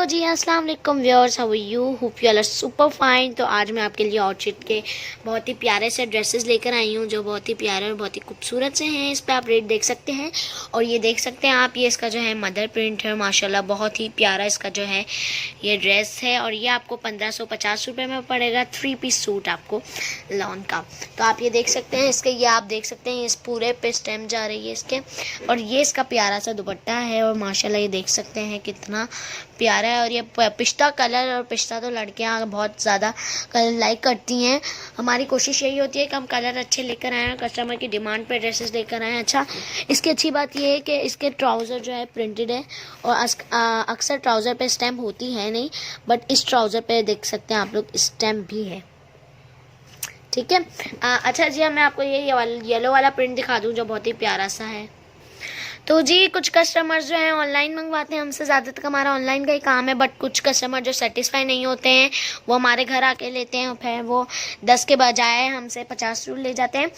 जी अस्सलाम वालेकुम viewers, how are you? Hope you are super fine. तो आज मैं आपके लिए आउटफिट के बहुत ही प्यारे से ड्रेसेस लेकर आई हूँ जो बहुत ही प्यारे और बहुत ही खूबसूरत से हैं। इस पर आप रेट देख सकते हैं और ये देख सकते हैं आप, ये इसका जो है मदर प्रिंट है। माशाल्लाह बहुत ही प्यारा इसका जो है ये ड्रेस है और ये आपको 1550 रुपये में पड़ेगा। 3 पीस सूट आपको लॉन का। तो आप ये देख सकते हैं इसके, ये आप देख सकते हैं इस पूरे पे स्टेम जा रही है इसके, और ये इसका प्यारा सा दुपट्टा है और माशाल्लाह ये देख सकते हैं कितना प्यारा है। और ये पिस्ता कलर, और पिस्ता तो लड़कियां बहुत ज़्यादा कलर लाइक करती हैं। हमारी कोशिश यही होती है कि हम कलर अच्छे लेकर आएँ, कस्टमर की डिमांड पे ड्रेसेस लेकर आएँ। अच्छा, इसकी अच्छी बात ये है कि इसके ट्राउज़र जो है प्रिंटेड है और अक्सर ट्राउज़र पे स्टैम्प होती है नहीं, बट इस ट्राउज़र पे देख सकते हैं आप लोग स्टैम्प भी है। ठीक है। अच्छा जी, मैं आपको ये येलो वाला प्रिंट दिखा दूँ जो बहुत ही प्यारा सा है। तो जी कुछ कस्टमर्स जो हैं ऑनलाइन मंगवाते हैं हमसे, ज़्यादातर हमारा ऑनलाइन का ही काम है, बट कुछ कस्टमर जो सेटिस्फाई नहीं होते हैं वो हमारे घर आके लेते हैं, फिर वो 10 के बजाय हमसे 50 रूल ले जाते हैं।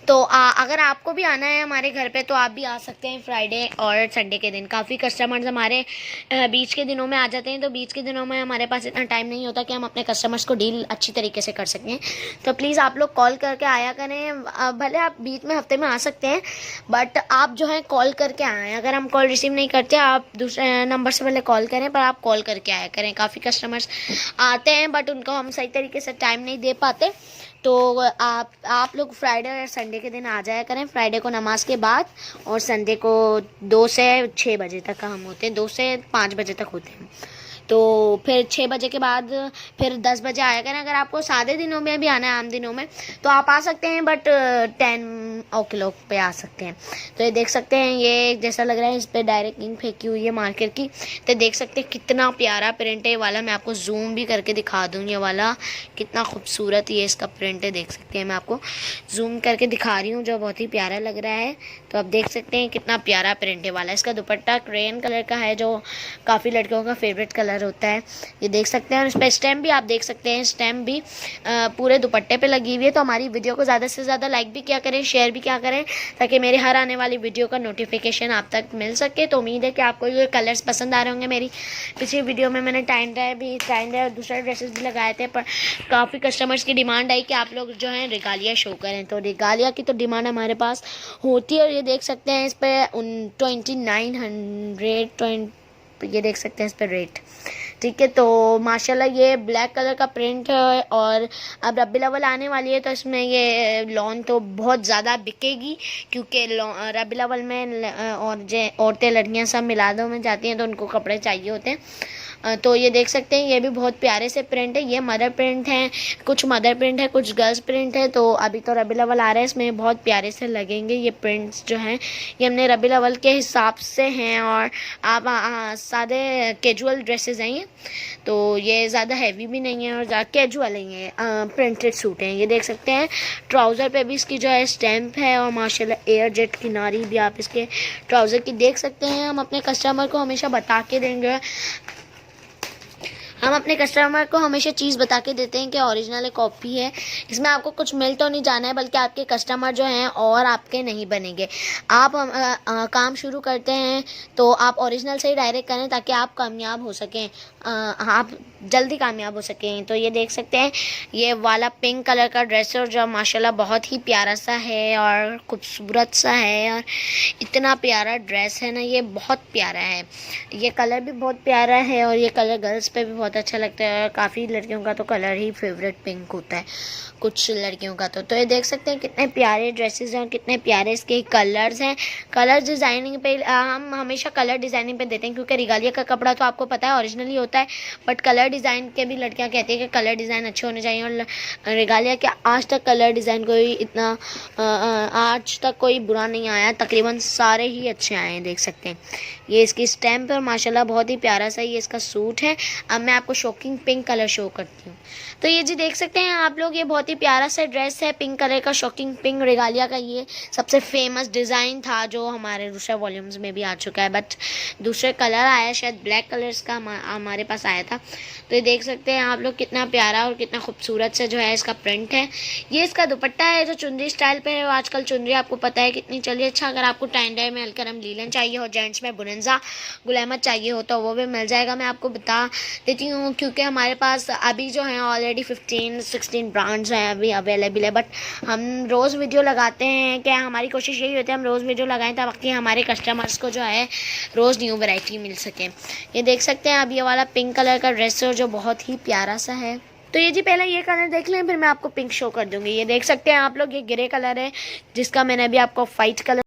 तो अगर आपको भी आना है हमारे घर पे तो आप भी आ सकते हैं फ्राइडे और संडे के दिन। काफ़ी कस्टमर्स हमारे बीच के दिनों में आ जाते हैं, तो बीच के दिनों में हमारे पास इतना टाइम नहीं होता कि हम अपने कस्टमर्स को डील अच्छी तरीके से कर सकें। तो प्लीज़ आप लोग कॉल करके आया करें। भले आप बीच में हफ्ते में आ सकते हैं, बट आप जो है कॉल करके आए। अगर हम कॉल रिसीव नहीं करते आप दूसरे नंबर से पहले कॉल करें, पर आप कॉल करके आया करें। काफ़ी कस्टमर्स आते हैं बट उनको हम सही तरीके से टाइम नहीं दे पाते, तो आप लोग फ्राइडे और संडे के दिन आ जाया करें। फ्राइडे को नमाज के बाद और संडे को 2 से 6 बजे तक का हम होते हैं, 2 से 5 बजे तक होते हैं। तो फिर 6 बजे के बाद फिर 10 बजे आया करें। अगर आपको सादे दिनों में भी आना है, आम दिनों में, तो आप आ सकते हैं, बट 10 o'clock पे आ सकते हैं। तो ये देख सकते हैं, ये जैसा लग रहा है इस पर डायरेक्ट इंक फेंकी हुई है मार्केट की। तो देख सकते हैं कितना प्यारा प्रिंट है ये वाला। मैं आपको जूम भी करके दिखा दूँ, ये वाला कितना खूबसूरत ये इसका प्रिंट है। देख सकते हैं, मैं आपको जूम करके दिखा रही हूँ जो बहुत ही प्यारा लग रहा है। तो आप देख सकते हैं कितना प्यारा प्रिंट है वाला। इसका दुपट्टा क्रेन कलर का है जो काफ़ी लड़कियों का फेवरेट कलर होता है। ये देख सकते हैं, और इस पर स्टैम्प भी आप देख सकते हैं, स्टैम्प भी पूरे दुपट्टे पे लगी हुई है। तो हमारी वीडियो को ज़्यादा से ज़्यादा लाइक भी क्या करें, शेयर भी क्या करें, ताकि मेरे हर आने वाली वीडियो का नोटिफिकेशन आप तक मिल सके। तो उम्मीद है कि आपको ये कलर्स पसंद आ रहे होंगे। मेरी पिछली वीडियो में मैंने टाइन डाई और दूसरे ड्रेसेस भी लगाए थे, पर काफ़ी कस्टमर्स की डिमांड आई कि आप लोग जो है रिगालिया शो करें, तो रिगालिया की तो डिमांड हमारे पास होती है। और ये देख सकते हैं इस पर 2900 ये देख सकते हैं इस पर रेट। ठीक है, तो माशाल्लाह ये ब्लैक कलर का प्रिंट है और अब रबीउल अव्वल आने वाली है, तो इसमें ये लॉन तो बहुत ज़्यादा बिकेगी, क्योंकि रबीउल अव्वल में औरतें लड़कियां सब मिलादों में जाती हैं तो उनको कपड़े चाहिए होते हैं। तो ये देख सकते हैं, ये भी बहुत प्यारे से प्रिंट है। ये मदर प्रिंट है, कुछ मदर प्रिंट है, कुछ गर्ल्स प्रिंट है। तो अभी तो रबीउल अव्वल आ रहा है, इसमें बहुत प्यारे से लगेंगे ये प्रिंट्स जो हैं। ये हमने रबीउल अव्वल के हिसाब से हैं और आप सादे कैजुअल ड्रेसेस हैं ये, तो ये ज़्यादा हैवी भी नहीं है और ज़्यादा कैजुअल नहीं है, प्रिंटेड सूट हैं। ये देख सकते हैं ट्राउज़र पे भी इसकी जो है स्टैम्प है और माशाल्लाह एयर जेट किनारी भी आप इसके ट्राउज़र की देख सकते हैं। हम अपने कस्टमर को हमेशा बता के देंगे, हम अपने कस्टमर को हमेशा चीज़ बता के देते हैं कि ओरिजिनल कॉपी है, इसमें आपको कुछ मिल तो नहीं जाना है, बल्कि आपके कस्टमर जो हैं और आपके नहीं बनेंगे। आप काम शुरू करते हैं तो आप ओरिजिनल से ही डायरेक्ट करें ताकि आप कामयाब हो सकें, आप जल्दी कामयाब हो सकें। तो ये देख सकते हैं ये वाला पिंक कलर का ड्रेस है और जो माशाल्लाह बहुत ही प्यारा सा है और खूबसूरत सा है, और इतना प्यारा ड्रेस है ना, ये बहुत प्यारा है। ये कलर भी बहुत प्यारा है और ये कलर गर्ल्स पे भी बहुत अच्छा लगता है। काफ़ी लड़कियों का तो कलर ही फेवरेट पिंक होता है, कुछ लड़कियों का तो ये देख सकते हैं कितने प्यारे ड्रेसेस हैं और कितने प्यारे इसके कलर्स हैं। कलर डिज़ाइनिंग पे हम हमेशा कलर डिज़ाइनिंग पे देते हैं, क्योंकि रिगालिया का कपड़ा तो आपको पता है ओरिजिनली होता है, बट कलर डिज़ाइन के भी लड़कियां कहती हैं कि कलर डिज़ाइन अच्छे होने चाहिए। और रिगालिया के आज तक कलर डिज़ाइन कोई इतना आज तक कोई बुरा नहीं आया, तकरीबन सारे ही अच्छे आए हैं। देख सकते हैं ये इसकी स्टैम्प है, माशाल्लाह बहुत ही प्यारा सा ये इसका सूट है। अब मैं आपको शॉकिंग पिंक कलर शो करती हूँ। तो ये जी देख सकते हैं आप लोग, ये बहुत ही प्यारा सा ड्रेस है, पिंक कलर का, शॉकिंग पिंक। रेगालिया का ये सबसे फेमस डिज़ाइन था जो हमारे दूसरे वॉल्यूम्स में भी आ चुका है, बट दूसरे कलर आया, शायद ब्लैक कलर्स का हमारे पास आया था। तो ये देख सकते हैं आप लोग कितना प्यारा और कितना खूबसूरत से जो है इसका प्रिंट है। ये इसका दुपट्टा है जो चुनरी स्टाइल पे है। आजकल चुनरी आपको पता है कितनी चलिए। अच्छा, अगर आपको टाइन डाई में अलकरम लीलन चाहिए हो, जेंट्स में बुनंजा गुल अहमद चाहिए हो तो वो भी मिल जाएगा। मैं आपको बता देती हूँ क्योंकि हमारे पास अभी जो है ऑलरेडी 15-16 ब्रांड्स हैं अभी अवेलेबल है, बट हम रोज़ वीडियो लगाते हैं। क्या हमारी कोशिश यही होती है हम रोज़ वीडियो लगाएं ताकि हमारे कस्टमर्स को जो है रोज़ न्यू वैरायटी मिल सके। ये देख सकते हैं अब ये वाला पिंक कलर का ड्रेस है जो बहुत ही प्यारा सा है। तो ये जी पहले ये कलर देख लें, फिर मैं आपको पिंक शो कर दूंगी। ये देख सकते हैं आप लोग, ये ग्रे कलर है जिसका मैंने अभी आपको वाइट कलर